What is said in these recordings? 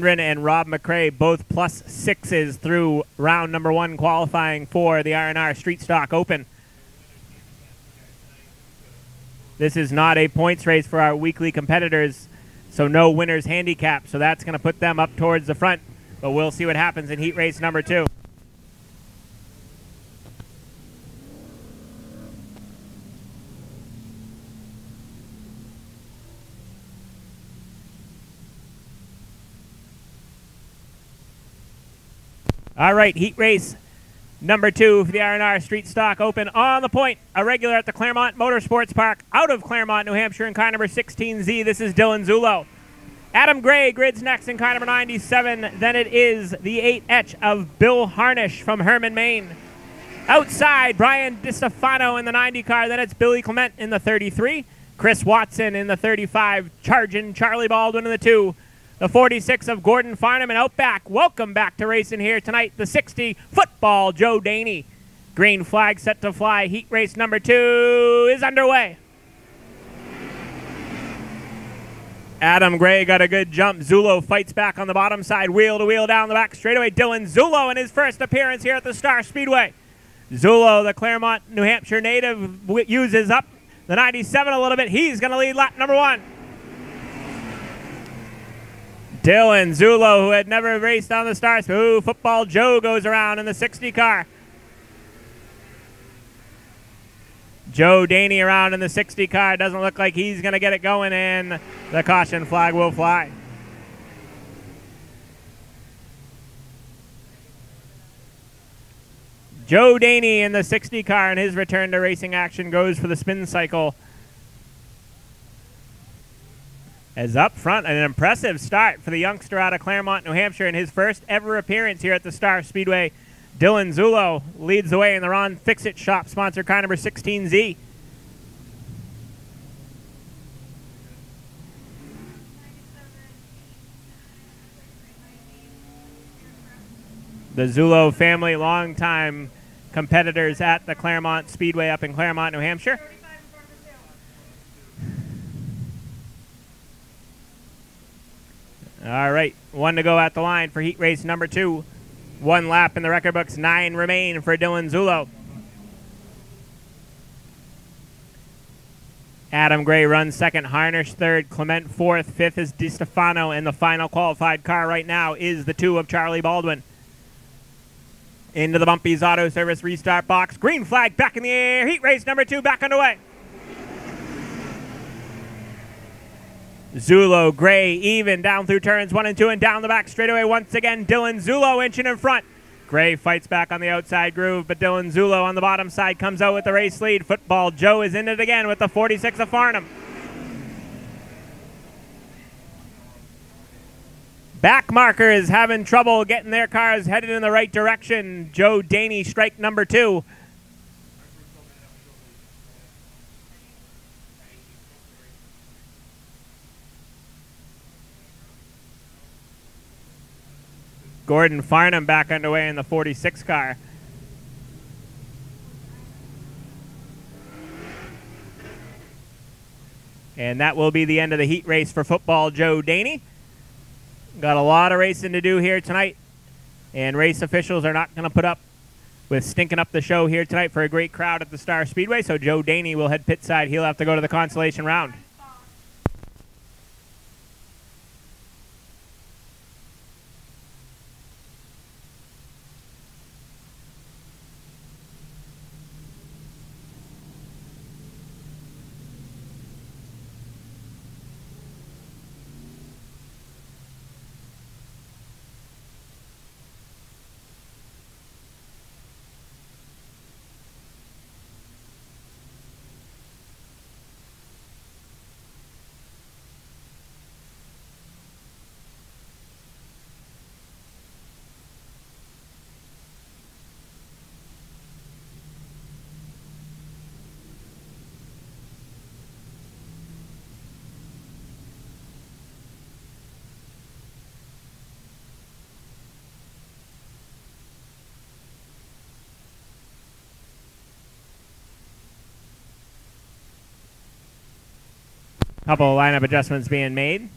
And Rob McRae, both +6s through round number 1 qualifying for the R&R Street Stock Open. This is not a points race for our weekly competitors, so no winner's handicap, so that's going to put them up towards the front, but we'll see what happens in heat race number 2. All right, heat race number 2 for the R&R Street Stock Open. On the point, a regular at the Claremont Motorsports Park out of Claremont, New Hampshire in car number 16Z. This is Dylan Zullo. Adam Gray grids next in car number 97. Then it is the 8H of Bill Harnish from Herman, Maine. Outside, Brian DiStefano in the 90 car. Then it's Billy Clement in the 33. Chris Watson in the 35. Charging Charlie Baldwin in the 2. The 46 of Gordon Farnham, and out back, welcome back to racing here tonight, the 60, Football Joe Daney. Green flag set to fly. Heat race number 2 is underway. Adam Gray got a good jump. Zullo fights back on the bottom side, wheel to wheel down the back straightaway. Dylan Zullo in his first appearance here at the Star Speedway. Zullo, the Claremont, New Hampshire native, uses up the 97 a little bit. He's going to lead lap number 1. Dylan Zullo, who had never raced on the Star Speedway. Ooh, Football Joe goes around in the 60 car. Joe Daney around in the 60 car. Doesn't look like he's going to get it going, and the caution flag will fly. Joe Daney in the 60 car, and his return to racing action goes for the spin cycle. As up front, an impressive start for the youngster out of Claremont, New Hampshire, in his first ever appearance here at the Star Speedway. Dylan Zullo leads the way in the Ron Fix-It Shop sponsor car number 16Z. The Zullo family, longtime competitors at the Claremont Speedway up in Claremont, New Hampshire. All right, 1 to go at the line for heat race number 2. 1 lap in the record books, 9 remain for Dylan Zullo. Adam Gray runs second, Harnish third, Clement fourth, fifth is DiStefano, and the final qualified car right now is the 2 of Charlie Baldwin. Into the Bumpy's Auto Service restart box. Green flag back in the air. Heat race number 2 back underway. Zullo, Gray, even down through turns 1 and 2 and down the back straightaway once again. Dylan Zullo inching in front. Gray fights back on the outside groove, but Dylan Zullo on the bottom side comes out with the race lead. Football Joe is in it again with the 46 of Farnham. Back marker is having trouble getting their cars headed in the right direction. Joe Daney, strike number 2. Gordon Farnham back underway in the 46 car. And that will be the end of the heat race for Football Joe Daney. Got a lot of racing to do here tonight, and race officials are not going to put up with stinking up the show here tonight for a great crowd at the Star Speedway, so Joe Daney will head pit side. He'll have to go to the consolation round. Couple of lineup adjustments being made.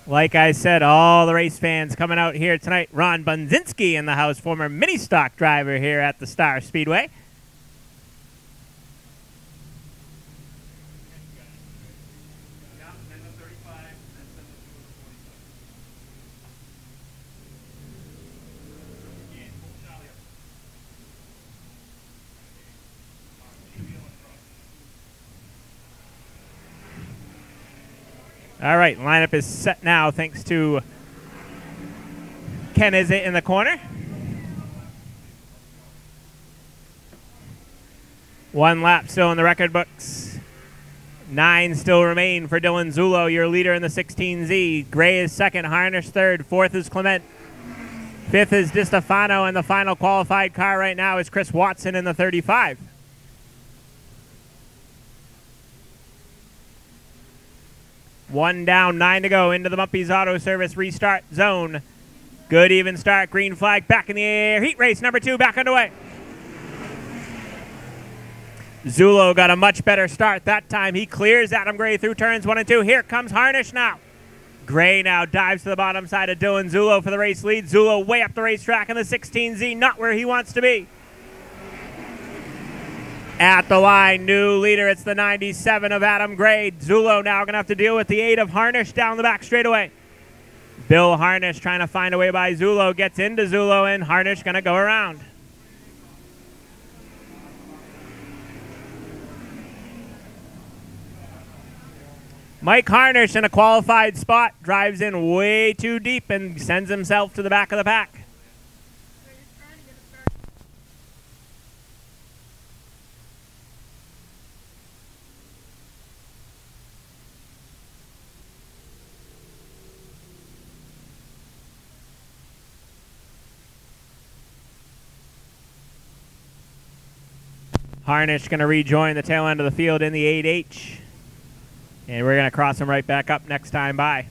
Like I said, all the race fans coming out here tonight. Ron Bunzinski in the house, former mini stock driver here at the Star Speedway. All right, lineup is set now thanks to Ken Izzet in the corner. One lap still in the record books. 9 still remain for Dylan Zullo, your leader in the 16Z. Gray is second, Harnish third, fourth is Clement. Fifth is DiStefano, and the final qualified car right now is Chris Watson in the 35. One down, 9 to go into the Mumpy's Auto Service restart zone. Good even start, green flag back in the air. Heat race number 2 back underway. Zullo got a much better start that time. He clears Adam Gray through turns 1 and 2. Here comes Harnish now. Gray now dives to the bottom side of Dylan Zullo for the race lead. Zullo way up the racetrack in the 16Z, not where he wants to be. At the line, new leader, it's the 97 of Adam Gray. Zullo now going to have to deal with the 8 of Harnish down the back straightaway. Bill Harnish trying to find a way by Zullo, gets into Zullo, and Harnish going to go around. Mike Harnish in a qualified spot, drives in way too deep and sends himself to the back of the pack. Harnish going to rejoin the tail end of the field in the 8H. And we're going to cross him right back up next time by.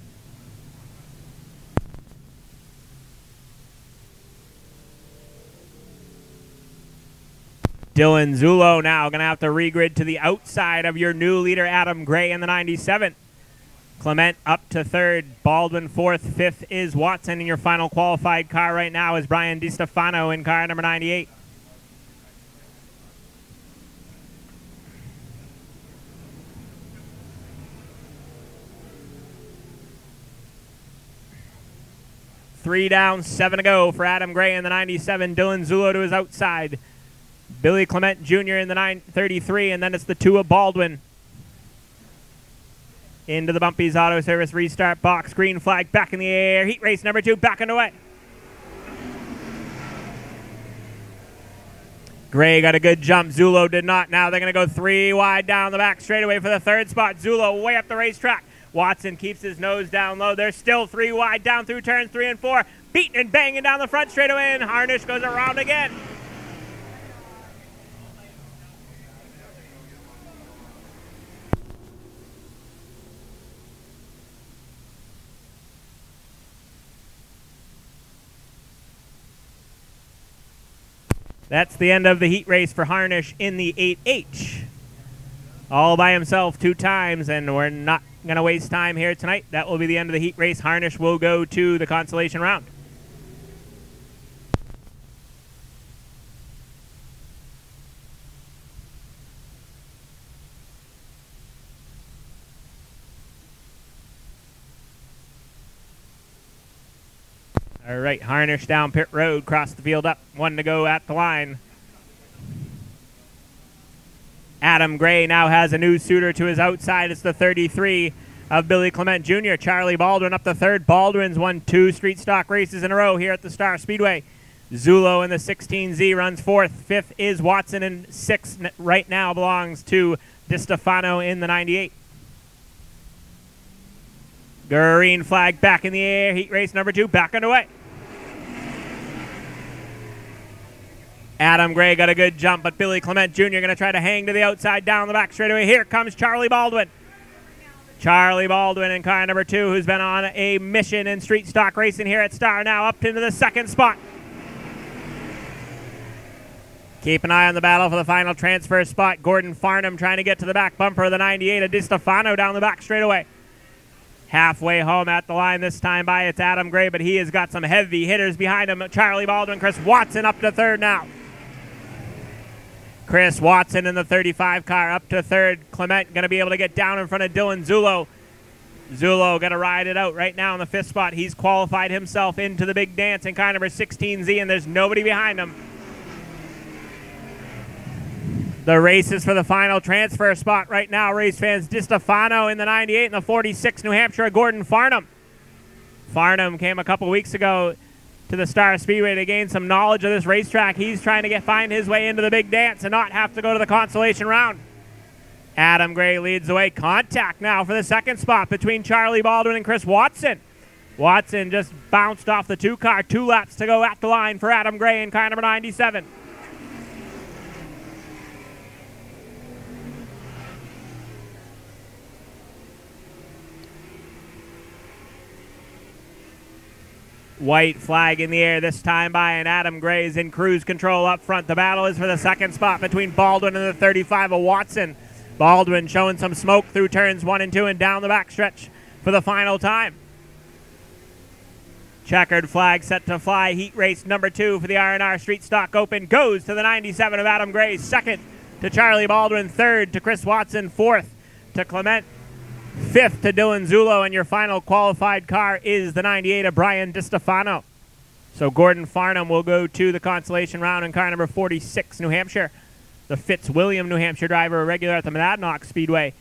Dylan Zullo now going to have to regrid to the outside of your new leader, Adam Gray, in the 97. Clement up to third, Baldwin fourth, fifth is Watson, and your final qualified car right now is Brian DiStefano in car number 98. Three down, 7 to go for Adam Gray in the 97. Dylan Zullo to his outside. Billy Clement Jr. in the 933, and then it's the 2 of Baldwin. Into the Bumpy's Auto Service restart box. Green flag back in the air. Heat race number 2 back underway. Gray got a good jump. Zullo did not. Now they're going to go 3 wide down the back straightaway for the 3rd spot. Zullo way up the racetrack. Watson keeps his nose down low. They're still 3 wide down through turns 3 and 4. Beating and banging down the front straightaway, and Harnish goes around again. That's the end of the heat race for Harnish in the 8H. All by himself 2 times, and we're not going to waste time here tonight. That will be the end of the heat race. Harnish will go to the consolation round. All right, Harnish down pit road, cross the field up, 1 to go at the line. Adam Gray now has a new suitor to his outside. It's the 33 of Billy Clement Jr. Charlie Baldwin up the 3rd. Baldwin's won 2 street stock races in a row here at the Star Speedway. Zullo in the 16Z runs 4th. 5th is Watson, and 6th right now belongs to DiStefano in the 98. Green flag back in the air. Heat race number 2 back underway. Adam Gray got a good jump, but Billy Clement Jr. going to try to hang to the outside down the back straightaway. Here comes Charlie Baldwin. Charlie Baldwin in car number 2, who's been on a mission in street stock racing here at Star, now up into the 2nd spot. Keep an eye on the battle for the final transfer spot. Gordon Farnham trying to get to the back bumper of the 98 of DiStefano down the back straightaway. Halfway home at the line this time by, it's Adam Gray, but he has got some heavy hitters behind him. Charlie Baldwin, Chris Watson up to third now. Chris Watson in the 35 car up to third. Clement going to be able to get down in front of Dylan Zulo. Zulo going to ride it out right now in the fifth spot. He's qualified himself into the big dance in car number 16Z, and there's nobody behind him. The race is for the final transfer spot right now. Race fans, DiStefano in the 98 and the 46, New Hampshire, Gordon Farnham. Farnham came a couple weeks ago to the Star Speedway to gain some knowledge of this racetrack. He's trying to find his way into the big dance and not have to go to the consolation round. Adam Gray leads the way. Contact now for the second spot between Charlie Baldwin and Chris Watson. Watson just bounced off the 2 car. 2 laps to go at the line for Adam Gray in car number 97. White flag in the air this time by, and Adam Gray is in cruise control up front. The battle is for the second spot between Baldwin and the 35 of Watson. Baldwin showing some smoke through turns 1 and 2 and down the backstretch for the final time. Checkered flag set to fly. Heat race number 2 for the R&R Street Stock Open goes to the 97 of Adam Gray. Second to Charlie Baldwin. Third to Chris Watson. Fourth to Clement. Fifth to Dylan Zulo, and your final qualified car is the 98 of Brian DiStefano. So Gordon Farnham will go to the consolation round in car number 46, New Hampshire. The Fitzwilliam, New Hampshire driver, a regular at the Monadnock Speedway.